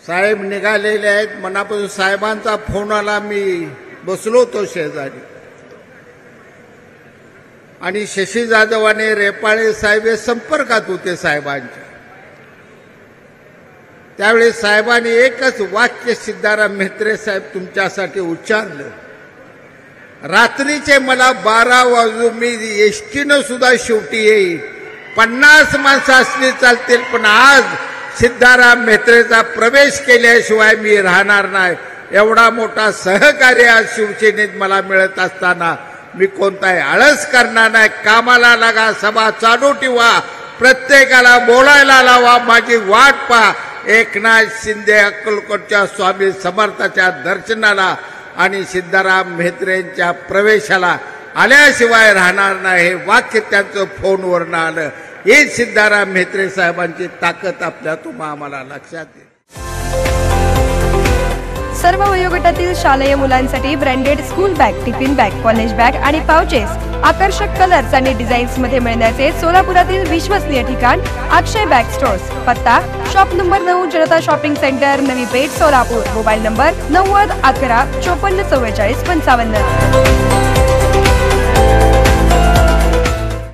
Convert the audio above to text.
साहेब निघालेले आहेत. मनापासून साहेबांचा फोन आला. मी बसलो होतो शेजारी आणि शशी जाधव आणि रेपाळे साहेब हे संपर्कात होते साहेबांच्या. त्यावेळी साहेबांनी एकच वाक्य सिद्धाराम म्हेत्रे साहेब तुमच्यासाठी उच्चारलं. रात्रीचे मला 12 वाजून मी एसटीनं सुद्धा शेवटी येईल, 50 माणसं असली चालतील, पण आज सिद्धाराम म्हेत्रेचा प्रवेश केल्याशिवाय मी राहणार नाही. एवढा मोठा सहकार्य आज शिवसेनेत मला मिळत असताना मी कोणताही आळस करणार नाही. कामाला लागा, सभा चालू ठेवा, प्रत्येकाला बोलायला लावा, माझी वाट पहा. एकनाथ शिंदे अक्कलकोटच्या स्वामी समर्थाच्या दर्शनाला आणि सिद्धाराम म्हेत्रेंच्या प्रवेशाला आल्याशिवाय राहणार नाही. हे वाक्य त्यांचं फोनवरनं आलं. ही सिद्धाराम म्हेत्रे साहेबांची ताकद आपल्या आम्हाला लक्षात येईल. सर्व वयोगटातील शालेय मुलांसाठी branded school bag, tiffin bag, college bag आणि पाउचेस आकर्षक कलर्स आणि डिझाईन्स मध्ये मिळण्याचे सोलापुरातील विश्वसनीय ठिकाण अक्षय बॅग स्टोर्स. पत्ता शॉप नंबर 9, जनता shopping centre, Navi Peth, Solapur. Mobile number 90 11 54 44 55.